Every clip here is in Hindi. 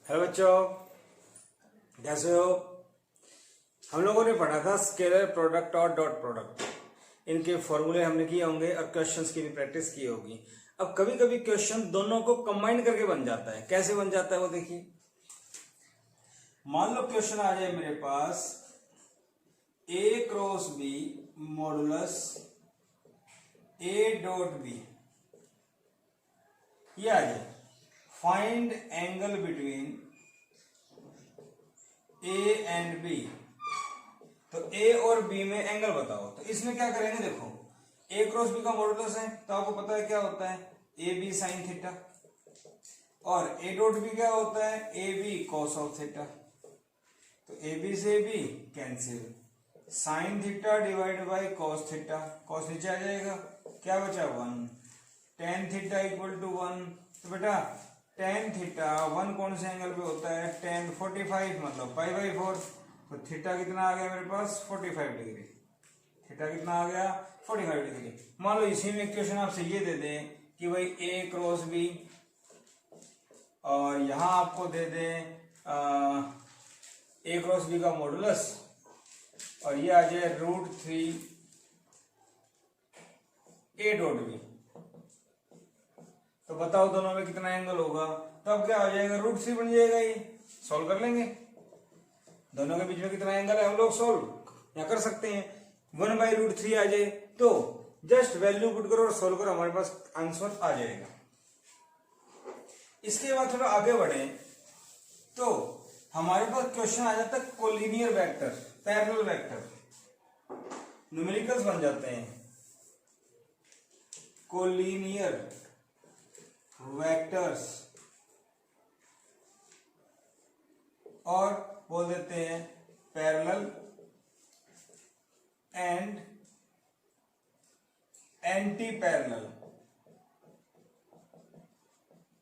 हेलो बच्चों, कैसे हो। हम लोगों ने पढ़ा था स्केलर प्रोडक्ट और डॉट प्रोडक्ट। इनके फॉर्मूले हमने किए होंगे और क्वेश्चंस की भी प्रैक्टिस की होगी। अब कभी कभी क्वेश्चन दोनों को कंबाइन करके बन जाता है। कैसे बन जाता है वो देखिए। मान लो क्वेश्चन आ जाए मेरे पास a cross b modulus a dot b, ये आ जाए find angle between a and b. तो ए और बी में एंगल बताओ। तो इसमें क्या करेंगे, देखो ए क्रॉस बी का मॉडुलस है तो आपको पता है क्या होता है, ए बी साइन थीटा, और ए डॉट बी क्या होता है, a b cos of theta. तो ए बी से b cancel, sine theta divide by cos theta, cos नीचे आ जाएगा, क्या बचा 1, टेन थीटा इक्वल टू 1। तो बेटा टेन थीटा 1 कौन से एंगल पे होता है, टेन 45 मतलब पाई बाई 4। तो थीटा कितना आ गया मेरे पास 45 डिग्री। थीटा कितना आ गया 45 डिग्री। मान लो इसी में इक्वेशन आपसे ये दे दें कि भाई ए क्रॉस बी, और यहां आपको दे दें ए क्रॉस बी का मॉडुलस, और ये आ जाए √3 ए डॉट बी। तो बताओ दोनों में कितना एंगल होगा। तो अब क्या हो जाएगा, √3 बन जाएगा। ये सॉल्व कर लेंगे, दोनों के बीच में कितना एंगल है हम लोग सॉल्व या कर सकते हैं। 1/√3 आ जाए तो जस्ट वैल्यू पुट करो और सॉल्व करो, हमारे पास आंसर आ जाएगा। इसके बाद थोड़ा आगे बढ़े तो हमारे पास क्वेश्चन आ जाता है collinear vector, parallel vector, numericals बन जाते हैं। कोलिनियर वेक्टर्स और बोल देते हैं parallel and anti parallel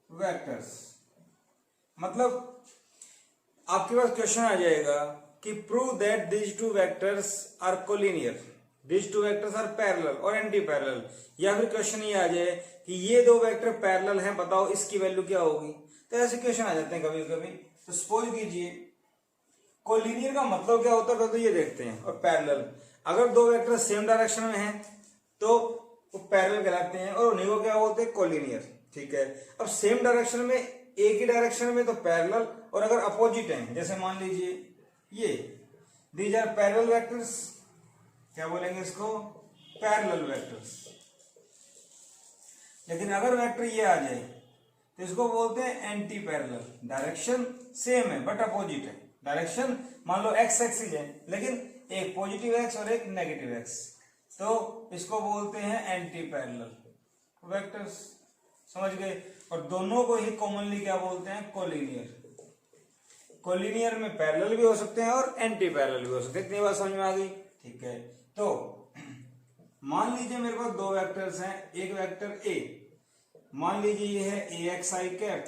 vectors. मतलब आपके पास क्वेश्चन आ जाएगा कि prove that these two vectors are collinear, these two vectors are parallel और एंटी पैरेलल। या फिर क्वेश्चन ये आ जाए कि ये दो वेक्टर पैरेलल हैं, बताओ इसकी वैल्यू क्या होगी। तो ऐसे क्वेश्चन आ जाते हैं कभी कभी। तो सपोज कीजिए कोलिनियर का मतलब क्या होता है तो ये देखते हैं, और पैरेलल अगर दो वेक्टर सेम डायरेक्शन में हैं तो वो पैरेलल कहलाते हैं, और उन्हीं को क्या बोलते हैं कोलिनियर। ठीक है, अब सेम डायरेक्शन में एक ही डायरेक्शन में तो पैरेलल, और अगर अपोजिट हैं जैसे मान लीजिए ये दीज आर पैरेलल वेक्टर्स, क्या बोलेंगे इसको, पैरेलल वेक्टर्स। लेकिन अगर वेक्टर ये आ जाए तो इसको बोलते हैं एंटी पैरेलल, डायरेक्शन सेम है बट अपोजिट है। डायरेक्शन मान लो एक्स एक्सिस है लेकिन एक पॉजिटिव एक्स और एक नेगेटिव एक्स, तो इसको बोलते हैं एंटी पैरेलल वेक्टर्स। समझ गए। और दोनों को ही कॉमनली क्या बोलते हैं, कोलिनियर। कोलिनियर में पैरेलल भी हो सकते हैं और एंटी पैरेलल भी हो सकते हैं। इतनी बात समझ में आ गई। ठीक है, तो मान लीजिए मेरे पास दो वेक्टर्स हैं, एक वेक्टर ए, मान लीजिए ये है ए एक्स आई कैप,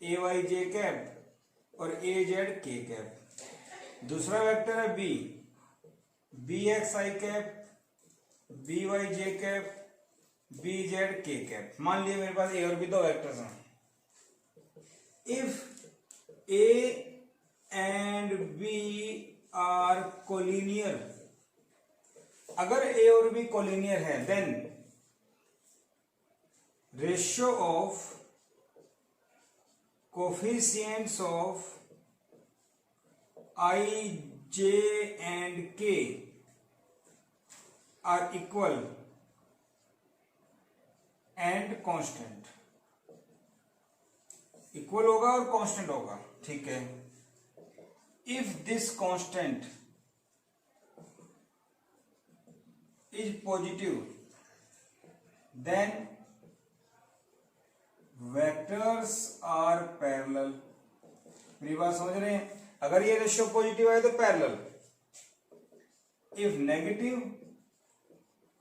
ए वाई जे कैप और ए जेड के कैप। दूसरा वेक्टर है बी, बी एक्स आई कैप, बी वाई जे कैप, बी जेड के कैप। मान लीजिए मेरे पास ए और बी दो वेक्टर्स हैं। If a and b are collinear, अगर ए और बी कोलिनियर है then ratio of coefficients of i j and k are equal and constant. Equal होगा और कांस्टेंट होगा। ठीक है, if this constant is positive then vectors are parallel। मेरी बात समझ रहे हैं, अगर ये रेशियो पॉजिटिव है तो parallel, if negative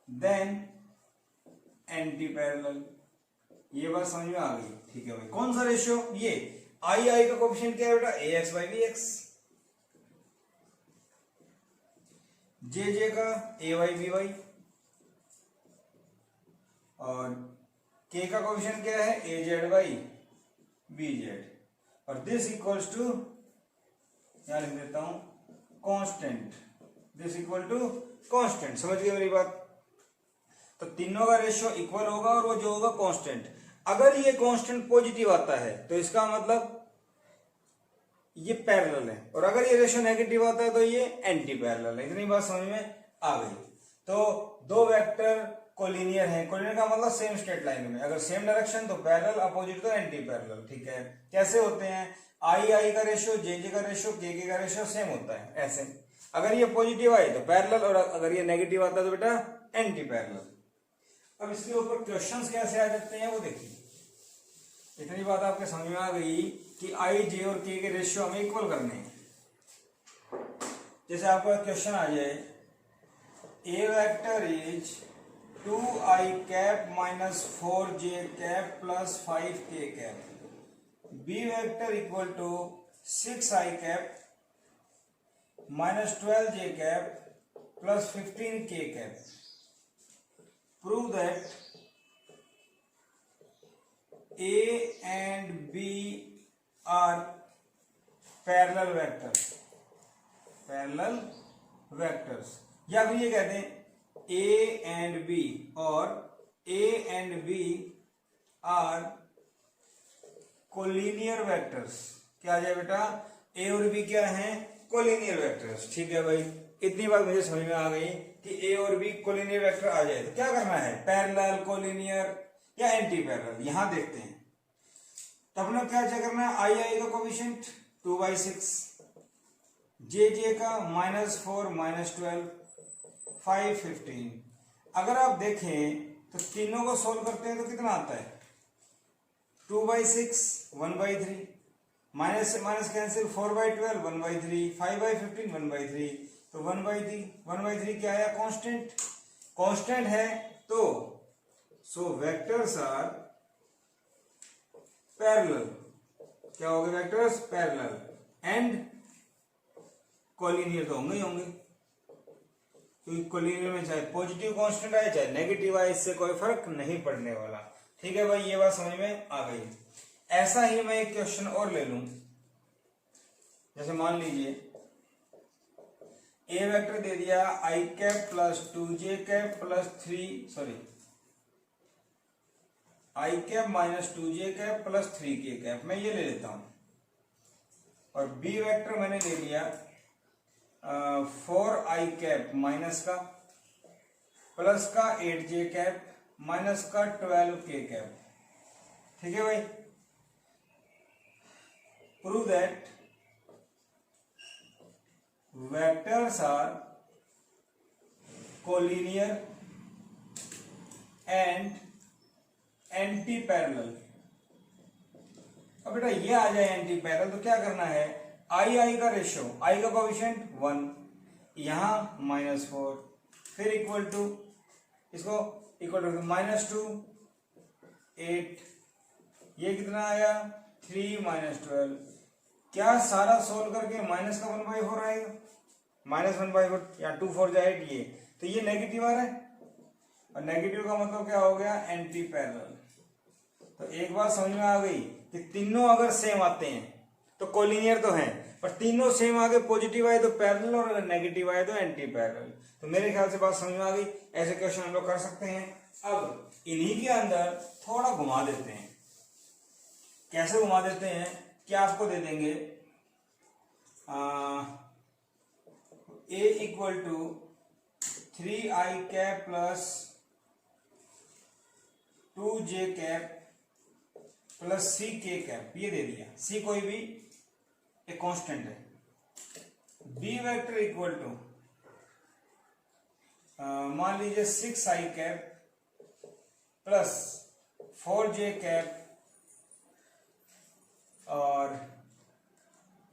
then anti parallel. ये बात समझ में आ गई। ठीक है भाई, कौन सा रेशियो, ये आई का कोएफिशिएंट क्या है बेटा, ए एक्स बाई बी एक्स, जे का ए वाई बी वाई, और के का कोएफिशिएंट क्या है, a z by b z. और दिस इक्वल्स टू, यहां लिख देता हूं, constant. This equal to constant. समझ गए मेरी बात? तो तीनों का रेशियो इक्वल होगा और वो जो होगा कांस्टेंट। अगर ये कांस्टेंट पॉजिटिव आता है तो इसका मतलब ये पैरेलल है, और अगर ये रेशियो नेगेटिव आता है तो ये एंटी पैरेलल है। इतनी बात समझ में आ गई? तो दो वेक्टर कोलिनियर हैं। कोलिनियर का मतलब सेम स्ट्रेट लाइन में, अगर सेम डायरेक्शन तो पैरेलल, अपोजिट तो एंटी पैरेलल। ठीक है, कैसे होते हैं? आई का रेशियो, जे का रेशियो, के का रेशियो सेम होता है। ऐसे अगर ये पॉजिटिव आए तो पैरेलल, और अगर ये नेगेटिव आता है तो बेटा एंटी पैरेलल। अब इसके ऊपर क्वेश्चंस कैसे आ जाते हैं वो देखिए। इतनी बात आपके समझ में आ गई कि आई, जे और के रेशियो हमें इक्वल करने हैं। जैसे आपका क्वेश्चन आ जाए, a vector is 2i cap minus 4j cap plus 5k cap, b vector equal to 6i cap minus 12j cap plus 15k cap. Prove that A and B are parallel vectors, parallel vectors। या फिर ये कहते हैं A and B, और A and B are collinear vectors। क्या आ जाए बेटा? A और B क्या हैं? collinear vectors। ठीक है भाई, इतनी बात मुझे समझ में आ गई कि A और B collinear vector आ जाए तो क्या करना है? पैरेलल, कोलिनियर या एंटी पैरेलल, यहां देखते हैं। तो अपने क्या चेक करना है? आई का कोफिशिएंट 2/6, जे का -4 -12 5 15। अगर आप देखें तो तीनों को सोल्व करते हैं तो कितना आता है? 2/6 1/3, माइनस से माइनस कैंसिल, 4/12 1/3, 5/15 1/3, तो 1/3 क्या आया? कांस्टेंट। कांस्टेंट है तो सो वेक्टर्स आर पैरेलल। क्या हो गए? वेक्टर्स पैरेलल एंड कोलिनियर तो होंगे ही होंगे, क्योंकि कोलिनियर में चाहे पॉजिटिव कांस्टेंट आए चाहे नेगेटिव आए, इससे कोई फर्क नहीं पड़ने वाला। ठीक है भाई, ये बात समझ में आ गई। ऐसा ही मैं एक क्वेश्चन और ले लूं। जैसे मान लीजिए ए वेक्टर दे दिया i cap plus 2j cap plus 3 i cap minus 2j cap plus 3k cap, मैं ये ले लेता हूं। और बी वेक्टर मैंने ले लिया 4i कैप माइनस का प्लस का 8j कैप माइनस का 12k कैप। ठीक है भाई, prove that vectors are collinear and anti parallel. अब बेटा ये आ जाए एंटी पैरेलल तो क्या करना है? आई का रेशियो, आई का कोएफिशिएंट 1, यहां -4, फिर इक्वल टू, इसको इक्वल टू -2 8, ये कितना आया? 3 -12। क्या सारा सोल्व करके माइनस का 1/4 आएगा? -1/4 या 2 4 8, ये तो ये नेगेटिव आ रहा है, और नेगेटिव का मतलब क्या हो गया? Anti parallel. तो एक बात समझ में आ गई कि तीनों अगर सेम आते हैं तो कोलिनियर तो हैं, पर तीनों सेम आगे पॉजिटिव आए तो पैरेलल, और अगर नेगेटिव आए तो एंटी पैरेलल। तो मेरे ख्याल से बात समझ में आ गई। ऐसे क्वेश्चन हम लोग कर सकते हैं। अब इन्हीं के अंदर थोड़ा घुमा देते हैं। कैसे घुमा देते हैं कि आपको दे देंगे a equal to 3i cap plus 2j cap plus ck cap, ये दे दिया। c कोई भी एक कांस्टेंट है। b वेक्टर इक्वल टू मान लीजिए 6i cap plus 4j cap, और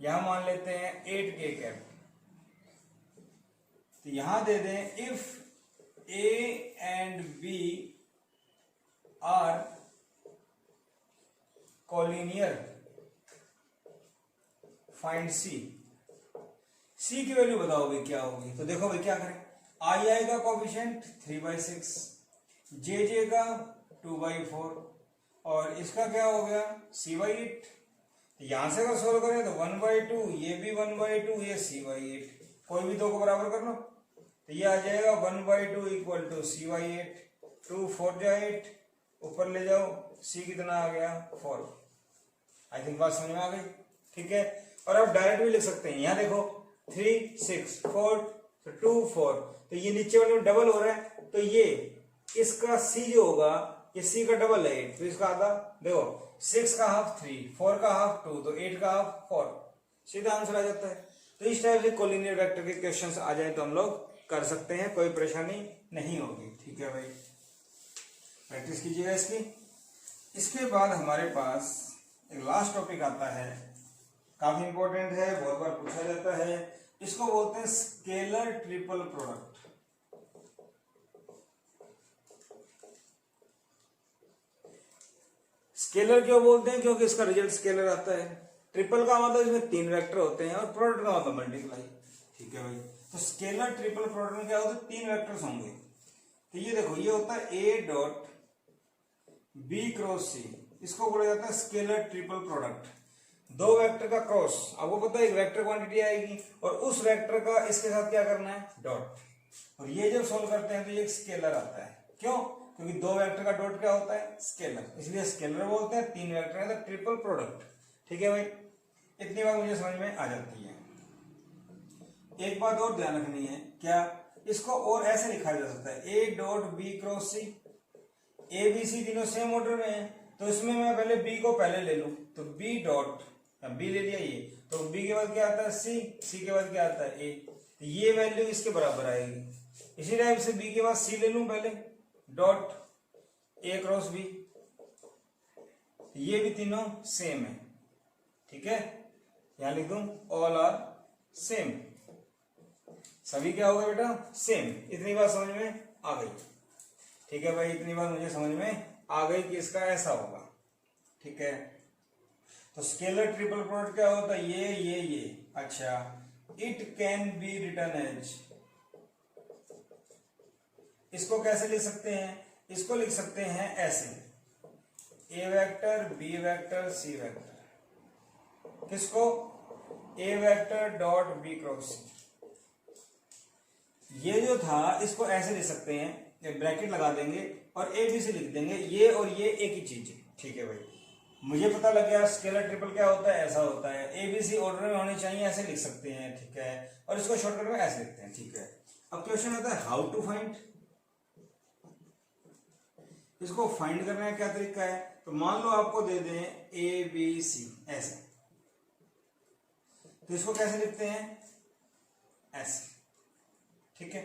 यहां मान लेते हैं 8k कैप। तो यहां दे दें if a and b are collinear find c। c की वैल्यू बताओ भाई क्या होगी? तो देखो भाई क्या करें, आई का कोएफिशिएंट 3/6, जे का 2/4, और इसका क्या हो गया? c/8। तो यहां से अगर सोल्व करें तो 1/2, ये भी 1/2, ये c/8, कोई भी दो को बराबर कर लो तो ये आ जाएगा 1/2 इक्वल टू c/8, 2 4 जा 8, ऊपर ले जाओ, c कितना आ गया 4। आई थिंक बात समझ में आ गई, ठीक है। और आप डायरेक्ट भी लिख सकते हैं, यहाँ देखो 3 6 4 2 4, तो ये नीचे वाले में डबल हो रहा है, तो ये इसका c जो होगा ये c का डबल है 8, तो इसका आधा देखो 6 का हाफ 3, 4 का हाफ 2, तो 8 का हाफ 4, सीधा आंसर आ जाता है। तो इस टाइप से कोलिनियर वेक्टर के क्वेश्चंस आ जाए तो हम लोग कर सकते हैं, कोई परेशानी नहीं होगी, ठीक है भाई। प्रैक्टिस कीजिएगा इसकी। इसके बाद हमारे पास एक लास्ट टॉपिक आता है, काफी इंपॉर्टेंट है, बहुत बार पूछा जाता है, इसको बोलते हैं स्केलर ट्रिपल प्रोडक्ट। स्केलर क्यों बोलते हैं? क्योंकि इसका रिजल्ट स्केलर आता है। ट्रिपल का मतलब इसमें 3 वेक्टर होते हैं और प्रोडक्ट का मतलब मल्टीप्लाई, ठीक है भाई। तो स्केलर ट्रिपल प्रोडक्ट में क्या होता है, 3 वेक्टर्स होंगे। तो ये देखो, ये होता है a dot b cross c, इसको बोला जाता है स्केलर ट्रिपल प्रोडक्ट। दो वेक्टर का क्रॉस, आपको पता है एक वेक्टर क्वांटिटी आएगी और उस वेक्टर का इसके साथ क्या करना है, डॉट। और ये जब सोल्व करते हैं तो ये एक स्केलर आता है। क्यों? क्योंकि दो वेक्टर का डॉट क्या होता है, स्केलर, इसलिए स्केलर बोलते हैं। 3 वेक्टर है तो ट्रिपल प्रोडक्ट, ठीक है भाई। इतनी बात मुझे समझ में आ जाती है। एक बात और ध्यान रखनी है, क्या? इसको और ऐसे लिखा जा सकता है, a dot b cross c। a b c तीनों सेम ऑर्डर में है, तो इसमें मैं पहले b को पहले ले लूं, तो b डॉट, b ले लिया ये, तो b के बाद क्या आता है c, c के बाद क्या आता है a, तो ये वैल्यू इसके बराबर आएगी। इसी टाइप से b के बाद c ले लूं पहले, डॉट a क्रॉस b, ये भी तीनों सेम है, ठीक है। यहां लिख दूं ऑल आर सेम, सभी क्या होगा बेटा, सेम। इतनी बात समझ में आ गई, ठीक है भाई। इतनी बात मुझे समझ में आ गई कि इसका ऐसा होगा, ठीक है। तो स्केलर ट्रिपल प्रोडक्ट क्या होता है, ये अच्छा, it can be written as, इसको कैसे लिख सकते हैं, इसको लिख सकते हैं ऐसे, a vector b vector c vector, किसको, a vector dot b cross c. ये जो था इसको ऐसे लिख सकते हैं, ब्रैकेट लगा देंगे और ए बी सी लिख देंगे, ये और ये एक ही चीज है, ठीक है भाई। मुझे पता लग गया स्केलर ट्रिपल क्या होता है, ऐसा होता है। ए बी सी ऑर्डर में होने चाहिए, ऐसे लिख सकते हैं, ठीक है। और इसको शॉर्टकट में ऐसे लिखते हैं, ठीक है। अब क्वेश्चन आता है हाउ टू फाइंड, इसको फाइंड करने का क्या तरीका है। तो मान लो आपको दे दें ए बी सी ऐसे, तो इसको कैसे लिखते हैं, ऐसे, ठीक है।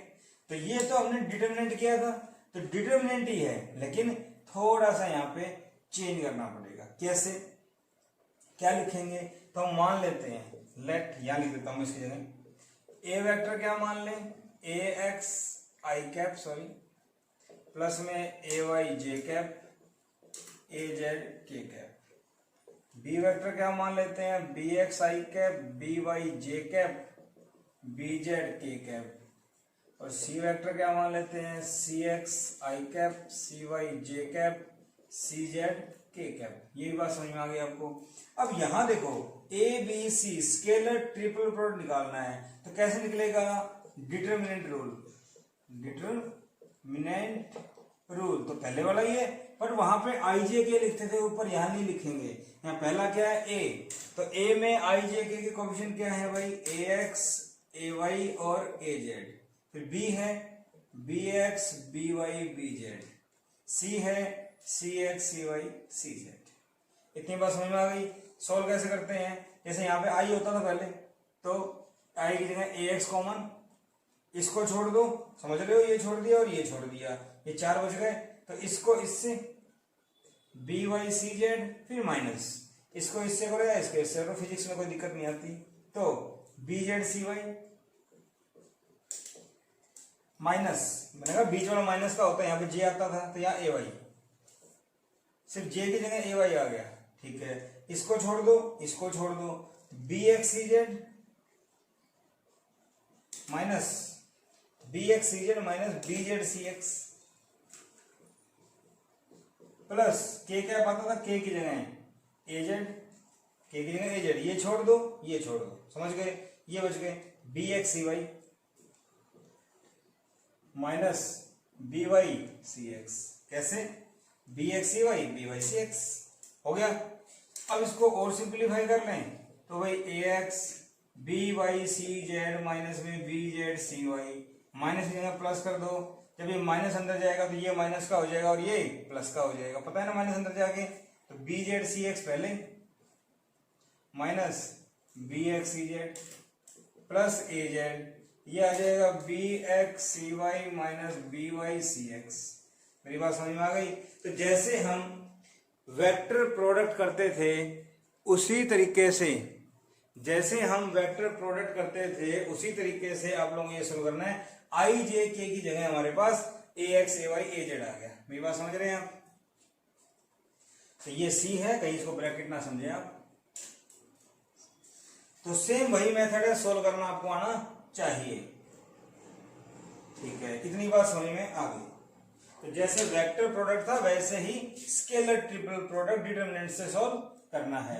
तो ये तो हमने डिटरमिनेंट किया था, तो डिटरमिनेंट ही है, लेकिन थोड़ा सा यहाँ पे चेंज करना पड़ेगा। कैसे, क्या लिखेंगे, तो हम मान लेते हैं, लेट, यहां लिख देता हूं इसकी जगह, ए वेक्टर क्या मान लें, ए एक्स आई कैप, सॉरी, प्लस में ए वाई जे कैप, ए जेड के कैप। बी वेक्टर क्या मान लेते हैं, बी एक्स आई कैप, बी वाई जे कैप, बी जेड के कैप। और सी वेक्टर क्या मान लेते हैं, सी एक्स आई कैप, सी वाई जे कैप, सी जेड के कैप। ये बात समझ में आ गई आपको। अब यहां देखो, a b c scalar triple product निकालना है, तो कैसे निकलेगा, डिटरमिनेंट रूल, डिटरमिनेंट रूल, तो पहले वाला ही है, पर वहां पे आई जे के लिखते थे ऊपर, यहां नहीं लिखेंगे। यहाँ पहला क्या है, ए, तो ए में आई जे के कोएफिशिएंट क्या है भाई, ए एक्स, ए वाई और ए जेड। फिर बी है b x, b y, b z. C है c x, c y, c z. इतनी बात समझ में आ गई। सोल्व कैसे करते हैं, जैसे यहाँ पे आई होता था पहले, तो आई की जगह ए एक्स कॉमन, इसको छोड़ दो, समझ रहे हो, ये छोड़ दिया और ये छोड़ दिया, ये 4 बच गए। तो इसको इससे बी वाई सी जेड, फिर माइनस, इसको इससे करो या इसको इससे करो, फिजिक्स में कोई दिक्कत नहीं आती। तो b z c y minus, मैंने कहा बीच वाला माइनस का होता है, यहाँ पे जे आता था, तो यहाँ ए वाई, सिर्फ जे की जगह ए वाई आ गया, ठीक है। इसको छोड़ दो, इसको छोड़ दो, b x c z minus b x c z minus b z c x, plus के क्या आता था, के की जगह ए जेड के की जगह ए जेड, ये छोड़ दो, ये छोड़ दो, समझ गए, ये बच गए b x c y minus b y c x. कैसे? B x c y b y c x हो गया। अब इसको और सिंप्लीफाई कर लें तो भाई a x b y c z minus में b z c y, minus की जगह प्लस कर दो, जब ये माइनस अंदर जाएगा तो ये माइनस का हो जाएगा और ये प्लस का हो जाएगा, पता है ना माइनस अंदर जाके, तो बी जेड सी एक्स पहले minus b x c z plus a z, ये आ जाएगा b x c y minus b y c x. मेरी बात समझ में आ गई? तो जैसे हम वेक्टर प्रोडक्ट करते थे उसी तरीके से, जैसे हम वेक्टर प्रोडक्ट करते थे उसी तरीके से आप लोगों को ये शुरू करना है। आई जे के की जगह हमारे पास ए x a Y A Z आ गया। मेरी बात समझ रहे हैं आप? तो ये सी है, कहीं इसको ब्रैकेट ना समझे आप। तो सेम वही मेथड है, सोल्व करना आपको आना चाहिए। ठीक है, इतनी बात समझ में आ गई। तो जैसे वेक्टर प्रोडक्ट था वैसे ही स्केलर ट्रिपल प्रोडक्ट डिटरमिनेंट से सॉल्व करना है।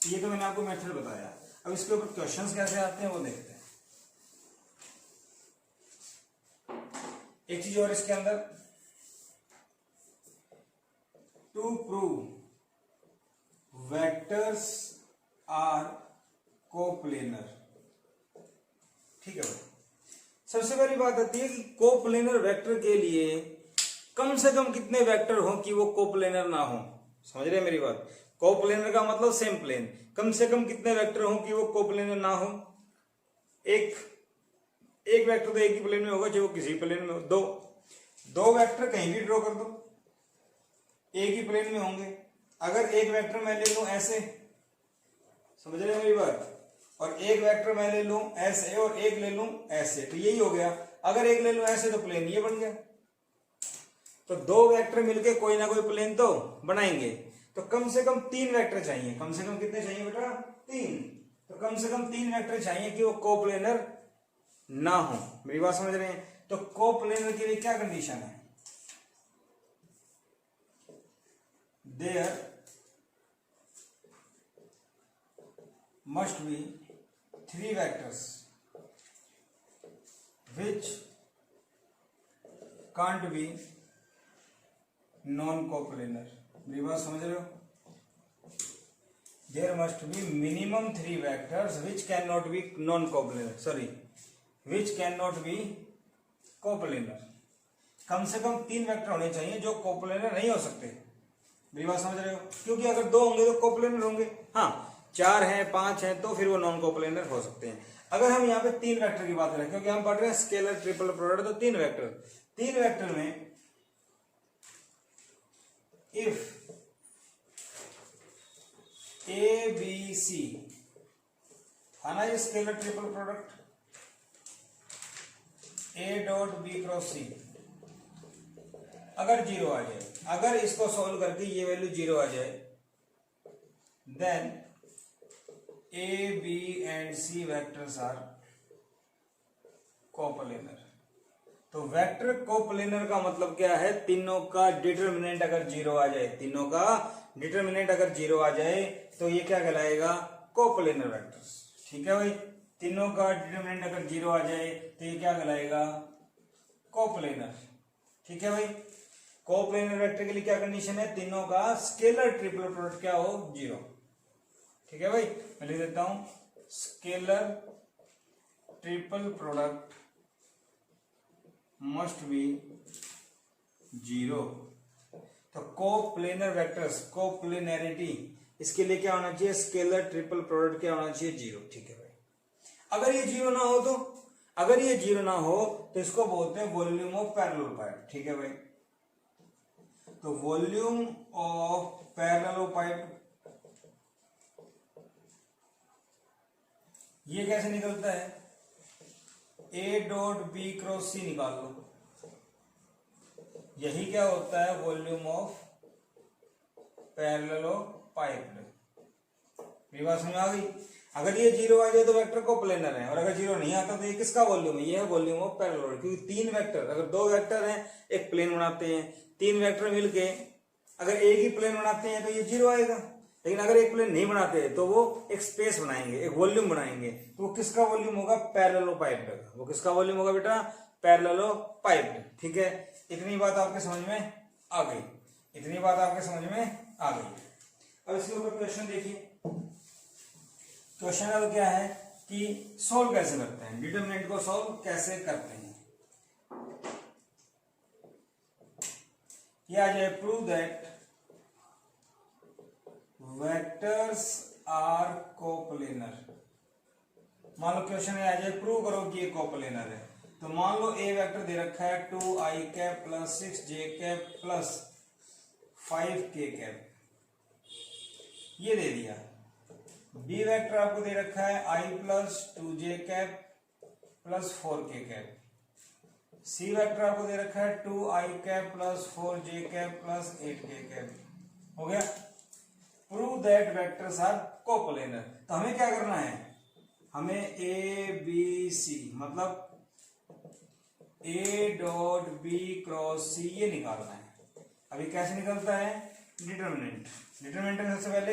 ये तो मैंने आपको मेथड बताया। अब इसके ऊपर क्वेश्चंस कैसे आते हैं वो देखते हैं। एक चीज और इसके अंदर, to prove vectors are coplanar. ठीक है भाई, सबसे पहली बात आती है कि कोप्लेनर वेक्टर के लिए कम से कम कितने वेक्टर हो कि वो कोप्लेनर ना हो। समझ रहे हैं मेरी बात? कोप्लेनर का मतलब सेम प्लेन, कम से कम कितने वेक्टर हो कि वो कोप्लेनर ना हो। एक वेक्टर तो एक ही प्लेन में होगा, चाहे वो किसी प्लेन में हो। दो वेक्टर कहीं भी ड्रॉ कर दो, एक ही प्लेन में होंगे। अगर एक वेक्टर मैं ले लूं ऐसे, समझ रहे हैं मेरी बात, और एक वेक्टर मैं ले लूं ऐसे और एक ले लूं ऐसे, तो यही हो गया। अगर एक ले लूं ऐसे तो प्लेन ये बन गया। तो दो वेक्टर मिलके कोई ना कोई प्लेन तो बनाएंगे। तो कम से कम 3 वेक्टर चाहिए। कम से कम कितने चाहिए बेटा? 3। तो कम से कम 3 वेक्टर चाहिए कि वो कोप्लेनर ना हो। मेरी बात समझ रहे हैं? तो कोप्लेनर के लिए क्या कंडीशन है? There must be 3 vectors which can't be non-coplanar। मेरी बात समझ रहे हो? There must be minimum 3 vectors which cannot be non-coplanar, sorry, which cannot be coplanar। कम से कम 3 वेक्टर होने चाहिए जो कोप्लेनर नहीं हो सकते। मेरी बात समझ रहे हो? क्योंकि अगर 2 होंगे तो कोप्लेनर होंगे, हाँ 4 हैं 5 हैं तो फिर वो नॉन कोप्लेनर हो सकते हैं। अगर हम यहाँ पे 3 वेक्टर की बात करें, क्योंकि हम पढ़ रहे हैं स्केलर ट्रिपल प्रोडक्ट, तो 3 वेक्टर में इफ ए बी सी आना ये scalar triple product, a dot b cross c अगर 0 आ जाए, अगर इसको सॉल्व करके ये वैल्यू 0 आ जाए, then A, B and C vectors are coplanar. तो वेक्टर कोप्लेनर का मतलब क्या है? तीनों का डिटरमिनेंट अगर 0 आ जाए, तीनों का डिटरमिनेंट अगर 0 आ जाए तो ये क्या कहलाएगा? Coplanar vectors. ठीक है भाई, तीनों का डिटरमिनेंट अगर 0 आ जाए तो ये क्या कहलाएगा? कोप्लेनर। ठीक है भाई, कोप्लेनर वेक्टर के लिए क्या कंडीशन है? तीनों का स्केलर ट्रिपल प्रोडक्ट क्या हो? 0। ठीक है भाई, मैं लिख देता हूं, scalar triple product must be 0। तो कोप्लेनर वेक्टर्स, कोप्लेनैरिटी, इसके लिए क्या होना चाहिए? स्केलर ट्रिपल प्रोडक्ट क्या होना चाहिए? 0। ठीक है भाई, अगर ये 0 ना हो तो, अगर ये 0 ना हो तो इसको बोलते हैं वॉल्यूम ऑफ पैरेललोपाइड। ठीक है भाई, तो वॉल्यूम ऑफ पैरेललोपाइड ये कैसे निकलता है? A dot b cross c निकाल लो, यही क्या होता है? Volume of parallelepiped. मेरी बात समझ आ गई? अगर ये 0 आ जाए तो वेक्टर कोप्लेनर है, और अगर 0 नहीं आता तो ये किसका वॉल्यूम है? ये है वॉल्यूम ऑफ पैरेललोपाइड। क्योंकि 3 वेक्टर, अगर 2 वेक्टर हैं एक प्लेन बनाते हैं, 3 वेक्टर मिलके अगर एक ही प्लेन बनाते हैं तो ये 0 आएगा। लेकिन अगर एक प्लेन नहीं बनाते तो वो एक स्पेस बनाएंगे, एक वॉल्यूम बनाएंगे, तो वो किसका वॉल्यूम होगा? पैरेललोपाइप्ड का। वो किसका वॉल्यूम होगा बेटा? पैरेललोपाइप्ड। ठीक है, इतनी बात आपके समझ में आ गई, इतनी बात आपके समझ में आ गई। अब इसके ऊपर क्वेश्चन देखिए। क्वेश्चन अब क्या है कि सोल्व कैसे करते हैं, डिटरमिनेंट को सोल्व कैसे करते हैं। या जाए prove that vectors are coplanar. मान लो क्वेश्चन है आ जाए प्रूव करो कि ये कोप्लेनर है। तो मान लो ए वेक्टर दे रखा है 2i cap plus 6j cap plus 5k cap, ये दे दिया। बी वेक्टर आपको दे रखा है i plus 2j cap plus 4k cap. C vector आपको दे रखा है 2i cap plus 4j cap plus 8k cap. हो गया। Prove that vectors are coplanar. तो हमें क्या करना है? हमें ए बी सी मतलब ए डॉट बी क्रॉस सी ये निकालना है। अभी कैसे निकलता है? डिटरमिनेंट। डिटरमिनेंट में सबसे पहले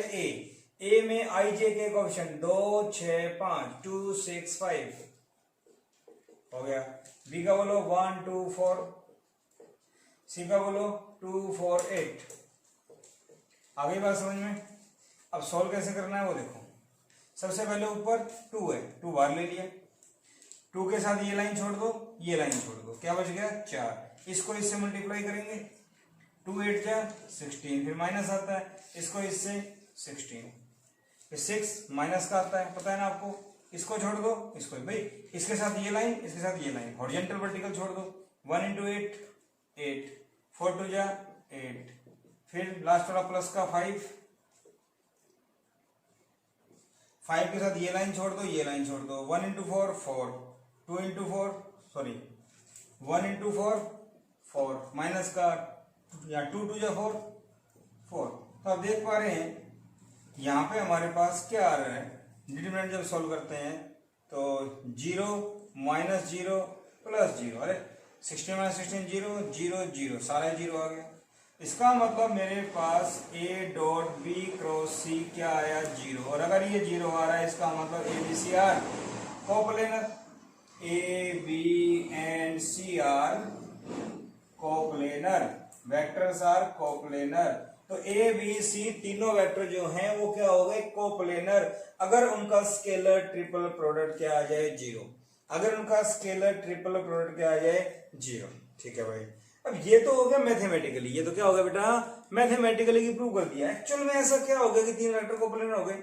ए में आई जे के कोएफिशिएंट 2 6 5 2 6 5 हो गया। बी का बोलो 1 2 4, सी का बोलो 2 4 8। आ गई बात समझ में? अब सॉल्व कैसे करना है वो देखो। सबसे पहले ऊपर 2 है, 2 बाहर ले लिया, 2 के साथ ये लाइन छोड़ दो, ये लाइन छोड़ दो, क्या बच गया? 4। इसको इससे मल्टीप्लाई करेंगे, 2 8 जा 16, फिर माइनस आता है, इसको इससे 16, फिर 6 माइनस का आता है, पता है ना आपको। इसको छोड़ दो, इसको भाई इसके साथ ये लाइन, इसके साथ ये लाइन, हॉरिजॉन्टल वर्टिकल छोड़ दो। 1 इंटू 8 8, 4 2 जा 8, फिर लास्ट वाला प्लस का 5 के साथ ये लाइन छोड़ दो, ये लाइन छोड़ दो। 1 into 4 4, 2 into 4 sorry 1 into 4 4, minus का या 2 2 जा 4 4। तो आप देख पा रहे हैं यहाँ पे हमारे पास क्या आ रहा है? डिटरमिनेंट जब सॉल्व करते हैं तो 0 माइनस 0 प्लस 0, अरे 16 माइनस 16 0 0 0, सारे 0 आ गया। इसका मतलब मेरे पास ए डॉट बी क्रॉस सी क्या आया? 0। और अगर ये 0 आ रहा है इसका मतलब a b c are coplanar. A b and c are coplanar, vectors are coplanar. तो ए बी सी तीनों वेक्टर जो हैं वो क्या हो गए? कोप्लेनर। अगर उनका स्केलर ट्रिपल प्रोडक्ट क्या आ जाए? 0। अगर उनका स्केलर ट्रिपल प्रोडक्ट क्या आ जाए? 0। ठीक है भाई। अब ये तो हो गया मैथमेटिकली, ये तो क्या हो गया बेटा? मैथमेटिकली की प्रूव कर दिया। एक्चुअल में ऐसा क्या हो गया कि 3 वेक्टर कोप्लेनर हो गए?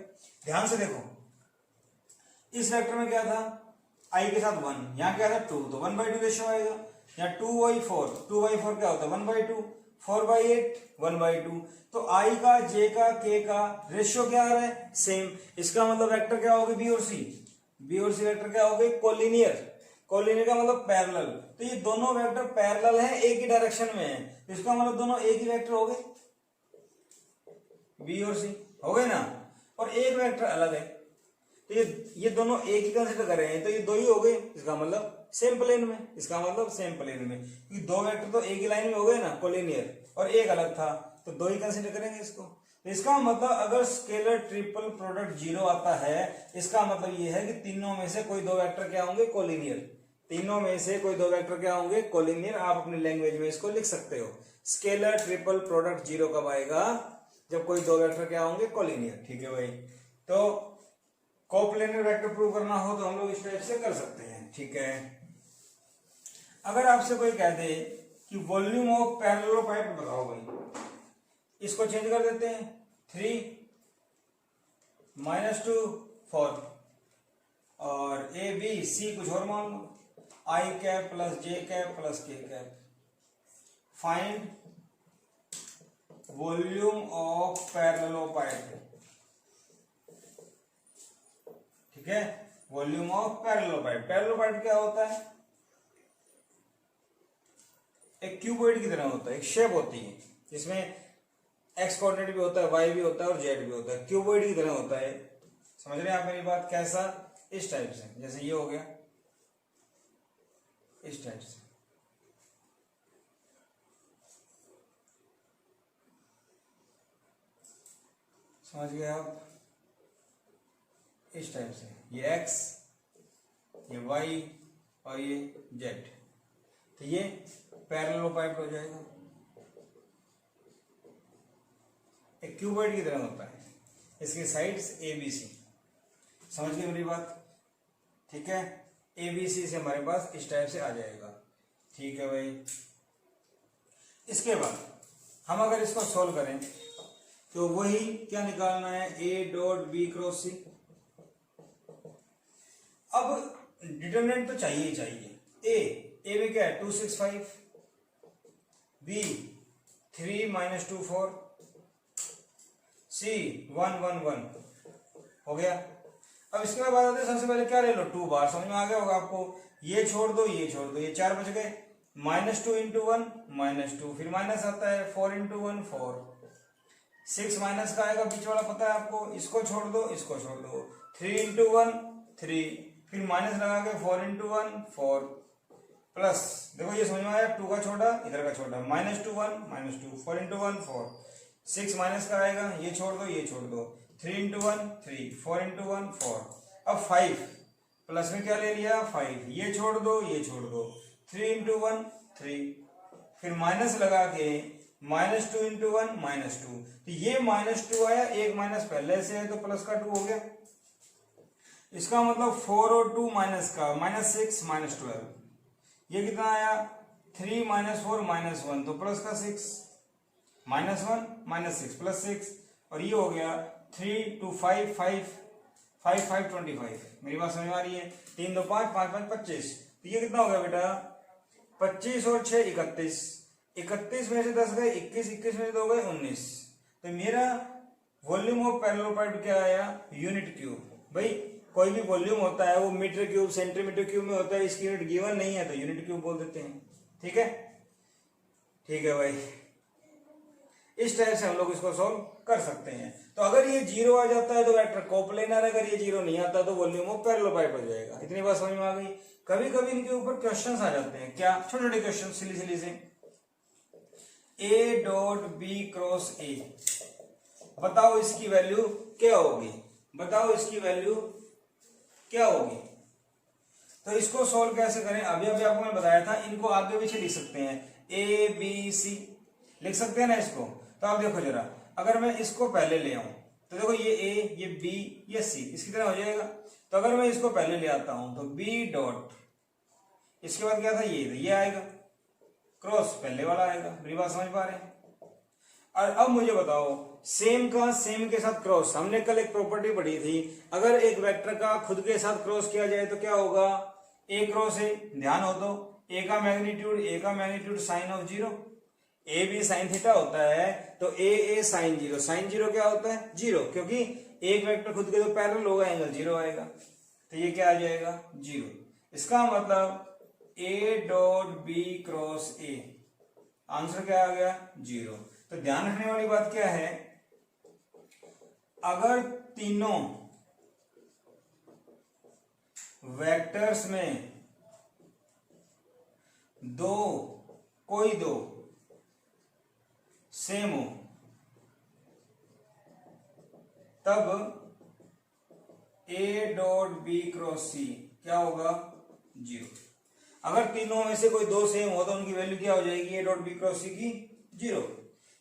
ध्यान से देखो, इस वेक्टर में क्या था? i के साथ 1, यहाँ क्या था? 2, तो 1/2 रेशियो आएगा। यहाँ 2/4, 2/4 क्या होता है? 1/2, 4/8 1/2। तो i का, j का, k का रेशियो क्या आ रहा है? सेम। इसका मतलब वेक्टर क्या हो गए? बी और सी। बी और सी वेक्टर क्या हो गए? कोलिनियर। कोलिनियर का मतलब पैरेलल। तो ये दोनों वेक्टर पैरेलल हैं, एक ही डायरेक्शन में है, तो इसका मतलब दोनों एक ही वेक्टर हो गए, बी और सी हो गए ना। और एक वेक्टर अलग है, तो ये दोनों एक ही कंसीडर कर रहे हैं, तो ये 2 ही हो गए। इसका मतलब सेम प्लेन में, इसका मतलब सेम प्लेन में, क्योंकि 2 वेक्टर तो एक ही लाइन में हो गए ना, कोलिनियर, और एक अलग था, तो 2 ही कंसीडर करेंगे इसको। तो इसका मतलब अगर स्केलर ट्रिपल प्रोडक्ट 0 आता है, इसका मतलब ये है कि तीनों में से कोई 2 वेक्टर क्या होंगे? कोलिनियर। तीनों में से कोई 2 वेक्टर क्या होंगे? कोलिनियर। आप अपनी लैंग्वेज में इसको लिख सकते हो। स्केलर ट्रिपल प्रोडक्ट 0 कब आएगा? जब कोई 2 वेक्टर क्या होंगे? कोलिनियर। ठीक है भाई। तो कोप्लेनर वेक्टर प्रूव करना हो तो हम लोग इस टाइप से कर सकते हैं। ठीक है। अगर आपसे कोई कह दे कि वॉल्यूम ऑफ पैरेललोपाइप बताओ भाई, इसको चेंज कर देते हैं, 3 -2 4, और ए बी सी कुछ और मान लो, i cap plus j cap plus k cap. Find volume of parallelepiped. ठीक है, वॉल्यूम ऑफ पैरेललोपाइप। पैरेललोपाइप क्या होता है? एक क्यूबॉइड की तरह होता है, एक शेप होती है जिसमें एक्स कोऑर्डिनेट भी होता है, वाई भी होता है और जेड भी होता है, क्यूबॉइड की तरह होता है। समझ रहे हैं आप मेरी बात? कैसा? इस टाइप से, जैसे ये हो गया, इस टाइप से। समझ गए आप? इस टाइप से ये x, ये y और ये z, तो ये पैरेलल पाइप हो जाएगा। एक क्यूबॉइड की तरह होता है, इसकी साइड्स ABC। समझ गए मेरी बात? ठीक है, ABC से हमारे पास इस टाइप से आ जाएगा। ठीक है भाई। इसके बाद हम अगर इसको सॉल्व करें तो वही क्या निकालना है, A dot B cross C। अब डिटरमिनेंट तो चाहिए ही चाहिए। ए में क्या है 265, B 3 - 2 4, C 1 1 1 हो गया। अब इसके बाद आते हैं, सबसे पहले क्या ले लो 2 बार। समझ में आ गया होगा आपको। ये छोड़ दो, ये छोड़ दो, ये 4 बच गए। -2 × 1 -2, फिर माइनस आता है 4 × 1 4, 6 माइनस का आएगा बीच वाला पता है आपको। इसको छोड़ दो, इसको छोड़ दो, 3 × 1 3, फिर माइनस लगा के 4 × 1 4 प्लस, देखो ये समझ में आया, 2 का छोटा इधर का छोटा, -2 1 -2, 4 × 1 4, 6 माइनस का आएगा, ये छोड़ दो, ये छोड़ दो, 3 × 1 3, 4 × 1 4। अब 5 प्लस में क्या ले लिया 5, ये छोड़ दो, ये छोड़ दो, 3 × 1 3, फिर माइनस लगा के -2 × 1 -2, तो ये -2 आया, एक माइनस पहले से है तो प्लस का 2 हो गया। इसका मतलब 4 और 2 माइनस का -6 -12, ये कितना आया 3 - 4 -1, तो प्लस का 6, -1 -6 +6, और ये हो गया 3 2 5 5 5 5 25। मेरी बात समझ में आ रही है? 3 2 5 5 5 25, तो ये कितना हो गया बेटा 25 और 6 31, 31 में से 10 गए 21, 21 में से 2 गए 19, तो मेरा वॉल्यूम ऑफ पैरेललोपाइड क्या आया यूनिट क्यूब। भाई कोई भी वॉल्यूम होता है वो मीटर क्यूब सेंटीमीटर क्यूब में होता है, इसकी यूनिट गिवन नहीं है तो यूनिट क्यूब बोल देते हैं। ठीक है, ठीक है भाई। इस टाइप से हम लोग इसको सॉल्व कर सकते हैं। तो अगर ये 0 आ जाता है तो वेक्टर कोप्लेनर, अगर ये 0 नहीं आता तो वॉल्यूम ऑफ पैरेललोपाइड हो जाएगा। इतनी बात समझ में आ गई? कभी कभी इनके ऊपर क्वेश्चंस आ जाते हैं, क्या छोटे छोटे क्वेश्चन सिली सिली से। A dot B cross A, बताओ इसकी वैल्यू क्या होगी, बताओ इसकी वैल्यू क्या होगी। तो इसको सॉल्व कैसे करें, अभी अभी आपको मैं बताया था, इनको आगे पीछे लिख सकते हैं, ABC लिख सकते हैं ना इसको। तो आप देखो जरा, अगर मैं इसको पहले ले आऊं तो देखो ये A, ये B, ये C इसकी तरह हो जाएगा। तो अगर मैं इसको पहले ले आता हूं तो B डॉट, इसके बाद क्या था ये आएगा, क्रॉस पहले वाला आएगा। मेरी बात समझ पा रहे हैं? और अब मुझे बताओ सेम का सेम के साथ क्रॉस, हमने कल एक प्रॉपर्टी पढ़ी थी, अगर एक वेक्टर का खुद के साथ क्रॉस किया जाए तो क्या होगा, A क्रॉस A, ध्यान हो तो A का मैग्नीट्यूड साइन ऑफ 0, A भी साइन थीटा होता है, तो A साइन 0, साइन 0 क्या होता है 0, क्योंकि एक वेक्टर खुद के जो पैरेलल होगा एंगल 0 आएगा, तो ये क्या आ जाएगा 0। इसका मतलब A dot B cross A, answer क्या आ गया 0। तो ध्यान रखने वाली बात क्या है, अगर तीनों वेक्टर्स में कोई दो सेम हो तब A dot B cross C क्या होगा 0। अगर तीनों में से कोई दो सेम हो तो उनकी वैल्यू क्या हो जाएगी A dot B cross C की 0।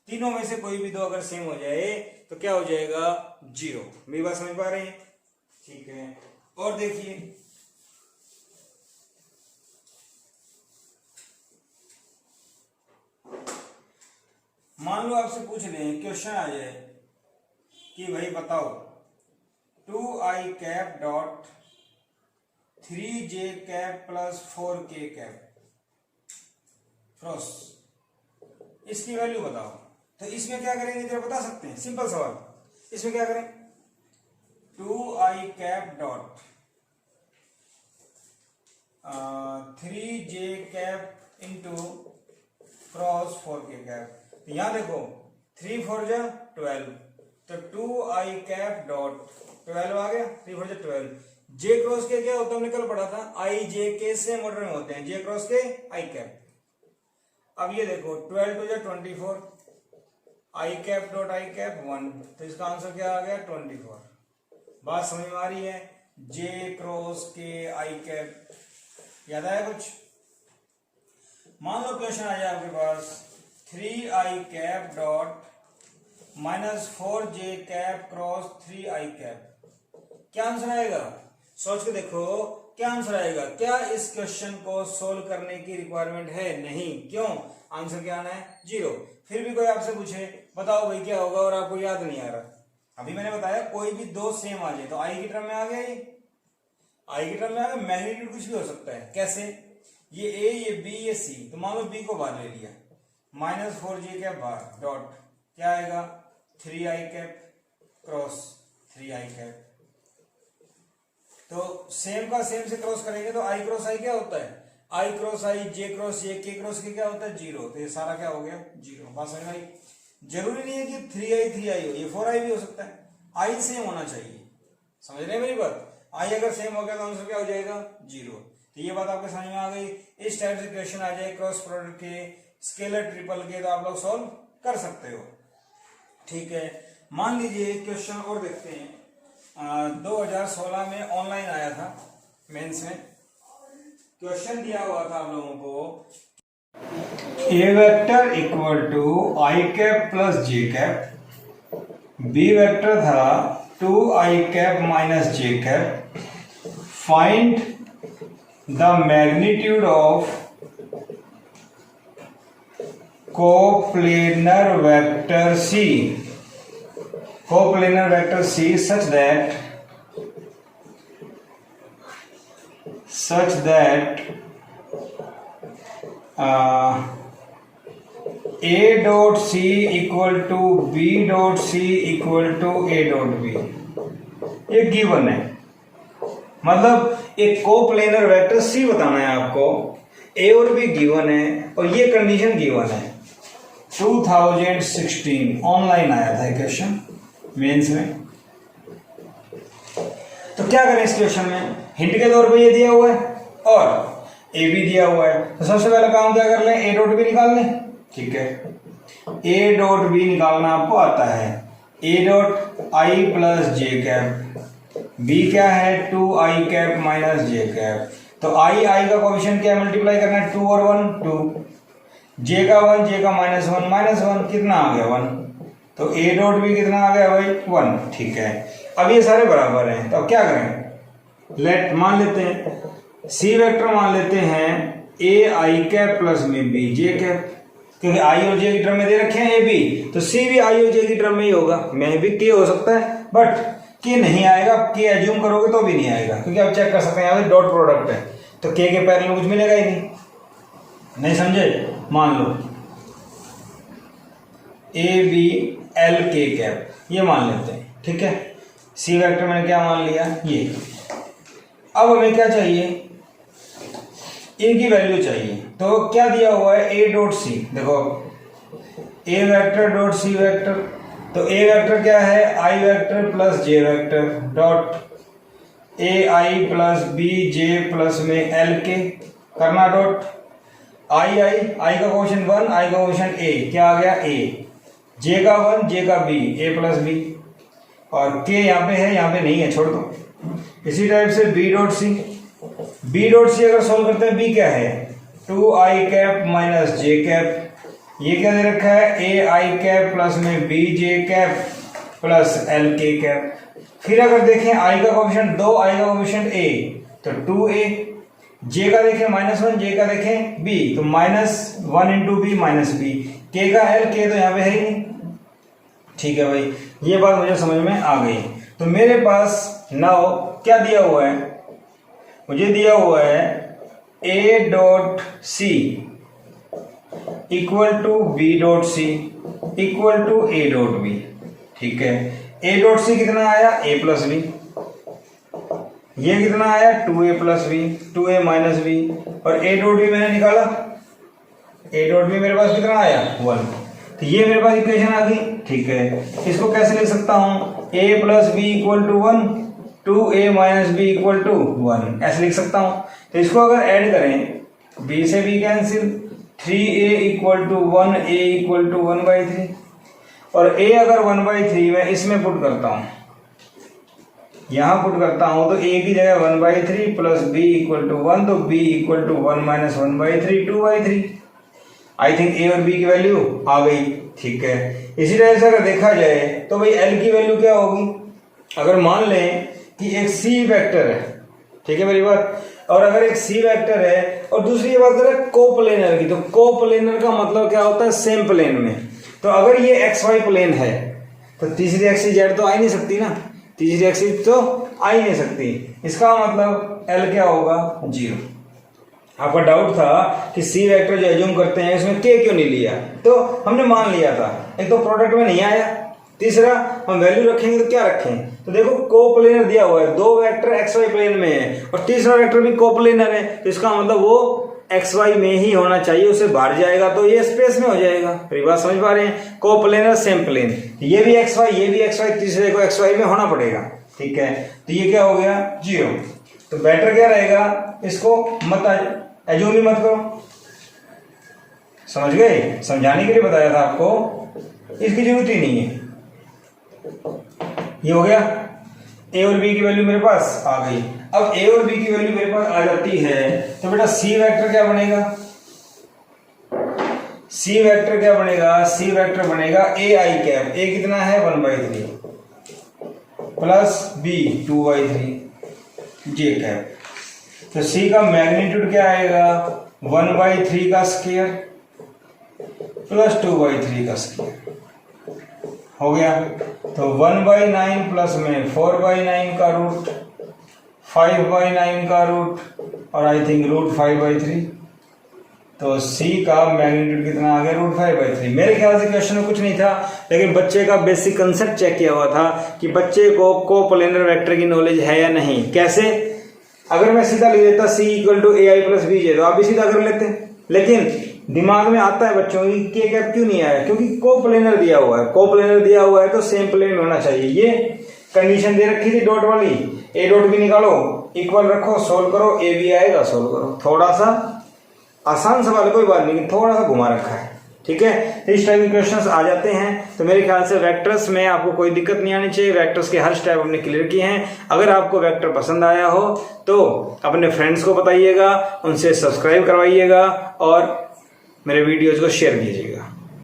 तीनों में से कोई भी दो अगर सेम हो जाए तो क्या हो जाएगा 0। मेरी बात समझ पा रहे हैं? ठीक है, और देखिए मान लो आपसे पूछ लें, क्वेश्चन आ जाए कि भाई बताओ 2i cap dot 3j cap plus 4k cap cross, इसकी वैल्यू बताओ। तो इसमें क्या करेंगे जरा बता सकते हैं, सिंपल सवाल। इसमें क्या करें 2i cap dot 3j cap into cross 4k cap. तो यहां देखो 3 4 जा 12, तो 2i कैप डॉट 12 आ गया, 3 4 जा 12। जे क्रॉस के क्या होता है, हमने कल पढ़ा था i j के से ऑर्डर में होते हैं, जे क्रॉस के i कैप। अब ये देखो 12 2 जा 24, आई कैप डॉट आई कैप 1, तो इसका आंसर क्या आ गया 24। बात समझ में आ रही है? जे क्रॉस के आई कैप, याद आया कुछ? मान लो क्वेश्चन आ जाए आपके पास 3 i cap dot -4 J cap cross 3 i cap, क्या आंसर आएगा? सोच के देखो क्या आंसर आएगा। क्या इस क्वेश्चन को सोल्व करने की रिक्वायरमेंट है? नहीं। क्यों? आंसर क्या आना है? 0। फिर भी कोई आपसे पूछे बताओ भाई क्या होगा और आपको याद नहीं आ रहा, अभी मैंने बताया कोई भी दो सेम आ जाए तो आई की टर्म में आ गया, ये आई की टर्म में आ गया। मैग्नीट्यूड कुछ भी हो सकता है। कैसे? ये ए, ये बी, ये सी, तो मान लो बी को बाहर ले लिया, -4 जे कैप बाहर डॉट क्या आएगा 3 i cap cross 3 i cap. तो सेम का सेम से क्रॉस करेंगे तो आई क्रॉस आई क्या होता है? आई क्रॉस आई, जे क्रॉस जे, के क्रॉस के क्या होता है 0। तो ये सारा क्या हो गया 0। बात समझ में आई? जरूरी नहीं है कि 3i हो, ये 4i भी हो सकता है। आई सेम होना चाहिए, समझ रहे हैं मेरी बात? आई अगर सेम हो गया तो आंसर क्या हो जाएगा 0। तो ये बात आपके समझ में आ गई। इस टाइप से क्वेश्चन आ जाए क्रॉस प्रोडक्ट के, स्केलर ट्रिपल के, तो आप लोग सॉल्व कर सकते हो। ठीक है, मान लीजिए क्वेश्चन और देखते हैं। 2016 में ऑनलाइन आया था मेंस में, क्वेश्चन दिया हुआ था आप लोगों को a vector equal to i cap plus j cap, b vector था 2 i cap minus j cap, find the magnitude of coplanar vector c, coplanar vector C such that A dot C equal to B dot C equal to A dot B, ये गिवन है। मतलब एक कोप्लेनर वेक्टर C बताना है आपको, A और B गिवन है और ये कंडीशन गिवन है। 2016 ऑनलाइन आया था क्वेश्चन मेंस में। तो क्या करें इस क्वेश्चन में? हिंट के तौर पे ये दिया हुआ है और ए भी दिया हुआ है, तो सबसे पहला काम क्या कर लें? ए डॉट बी निकाल लें। ठीक है, ए डॉट बी निकालना आपको आता है। A dot i plus j cap, b क्या है 2 i cap minus j cap. तो आई का कोएफिशिएंट क्या मल्टीप्लाई करना है 2 और 1 2, जे का 1 जे का -1 कितना आ गया 1, तो ए डॉट बी कितना आ गया भाई 1। ठीक है, अब ये सारे बराबर हैं, तो अब क्या करें? लेट मान लेते हैं सी वेक्टर मान लेते हैं ए आई कैप प्लस में बी जे कैप, क्योंकि आई और जे की टर्म में दे रखे हैं ए बी, तो सी भी आई और जे की टर्म में ही होगा। में भी के हो सकता है बट के नहीं आएगा, के एज्यूम करोगे तो भी नहीं आएगा, क्योंकि आप चेक कर सकते हैं यहाँ पे डॉट प्रोडक्ट है, तो के पैरेलल में कुछ मिलेगा ही नहीं समझे? मान लो A B L k cap, ये मान लेते हैं। ठीक है, सी वेक्टर मैंने क्या मान लिया ये। अब हमें क्या चाहिए? इनकी वैल्यू चाहिए। तो क्या दिया हुआ है? ए डॉट सी, देखो a vector dot c vector, तो ए वेक्टर क्या है? I vector plus j vector dot a i plus b j plus में एल के करना डॉट आई का कोएफिशिएंट 1, आई का कोएफिशिएंट ए, क्या आ गया ए, जे का 1 जे का बी, ए प्लस बी, और के यहाँ पे है यहाँ पे नहीं है, छोड़ दो। इसी टाइप से बी डॉट सी अगर सॉल्व करते हैं, बी क्या है 2 i cap minus j cap, ये क्या दे रखा है ए आई कैप प्लस में b j cap plus l k cap. फिर अगर देखें आई का कोएफिशिएंट 2, आई का कोएफिशिएंट ए, तो 2a, जे का देखें -1, जे का देखें b, तो -1 इंटू बी माइनस बी, के का एल, के तो यहाँ पे है ही नहीं। ठीक है भाई, ये बात मुझे समझ में आ गई। तो मेरे पास नाउ क्या दिया हुआ है? मुझे दिया हुआ है a dot c equal to b dot c equal to a dot b. ठीक है, a डॉट सी कितना आया a प्लस बी, ये कितना आया 2a plus b 2a minus b, और a डॉट बी मैंने निकाला, a डॉट बी मेरे पास कितना आया 1। तो ये मेरे पास इक्वेशन आ गई। ठीक है, इसको कैसे लिख सकता हूं? a plus b equal to 1, 2a minus b equal to 1, ऐसे लिख सकता हूं। तो इसको अगर ऐड करें, b से b cancel, 3a equal to 1, a equal to 1/3, और a अगर 1/3 मैं इसमें पुट करता हूं, यहां पुट करता हूं, तो a की जगह 1/3 प्लस b इक्वल टू 1, तो b equal to 1 minus 1/3 2/3। I think a और b की वैल्यू आ गई, ठीक है। इसी तरह से अगर देखा जाए तो भाई l की वैल्यू क्या होगी, अगर मान लें कि एक c वेक्टर है, ठीक है मेरी बात, और अगर एक c वेक्टर है और दूसरी ये बात करें कोप्लेनर की, तो कोप्लेनर का मतलब क्या होता है, सेम प्लेन में। तो अगर ये xy प्लेन है तो तीसरी एक्सिस z तो आ ही नहीं सकती ना, तीसरी एक्सिस तो आ ही नहीं सकती, इसका मतलब l क्या होगा, 0। आपका डाउट था कि सी वेक्टर जो एज्यूम करते हैं इसमें k क्यों नहीं लिया, तो हमने मान लिया था, एक तो प्रोडक्ट में नहीं आया, तीसरा हम वैल्यू रखेंगे तो क्या रखें, तो देखो कोप्लेनर दिया हुआ है, दो वेक्टर xy प्लेन में है और तीसरा वेक्टर भी कोप्लेनर है, तो इसका मतलब वो xy में ही होना चाहिए, उसे बाहर जाएगा तो ये स्पेस में हो जाएगा। मेरी बात समझ पा रहे हैं, कोप्लेनर सेम प्लेन, ये भी xy ये भी xy, तीसरे को xy में होना पड़ेगा, ठीक है। तो ये क्या हो गया, 0। तो बेटर क्या रहेगा, इसको मत एज्यूम ही मत करो, समझ गए, समझाने के लिए बताया था आपको, इसकी जरूरत ही नहीं है। ये हो गया, a और b की वैल्यू मेरे पास आ गई। अब a और b की वैल्यू मेरे पास आ जाती है तो बेटा c वेक्टर क्या बनेगा, c वेक्टर क्या बनेगा, c वेक्टर बनेगा ai कैप, a कितना है 1/3 प्लस b 2/3 j कैप। तो c का मैग्नीट्यूड क्या आएगा, 1/3 का स्क्वायर प्लस 2/3 का स्क्वायर, हो गया। तो 1/9 प्लस में 4/9 का रूट, 5/9 का रूट और आई थिंक रूट 5/3। तो c का मैग्नीट्यूड कितना आ गया, रूट 5/3। मेरे ख्याल से क्वेश्चन में कुछ नहीं था, लेकिन बच्चे का बेसिक कंसेप्ट चेक किया हुआ था कि बच्चे को कोप्लेनर वेक्टर की नॉलेज है या नहीं। कैसे, अगर मैं सीधा ले लेता c equal to ai plus bj तो आप भी सीधा कर लेते, लेकिन दिमाग में आता है बच्चों की के कैप क्यों नहीं आया, क्योंकि कोप्लेनर दिया हुआ है, कोप्लेनर दिया हुआ है तो सेम प्लेन में होना चाहिए। ये कंडीशन दे रखी थी डॉट वाली, ए डॉट भी निकालो, इक्वल रखो, सोल्व करो, ए भी आएगा, सोल्व करो। थोड़ा सा आसान सवाल, कोई बात नहीं, थोड़ा सा घुमा रखा है, ठीक है। इस टाइप के क्वेश्चंस आ जाते हैं, तो मेरे ख्याल से वेक्टर्स में आपको कोई दिक्कत नहीं आनी चाहिए। वेक्टर्स के हर स्टेप हमने क्लियर किए हैं। अगर आपको वेक्टर पसंद आया हो तो अपने फ्रेंड्स को बताइएगा, उनसे सब्सक्राइब करवाइएगा और मेरे वीडियोज को शेयर कीजिएगा।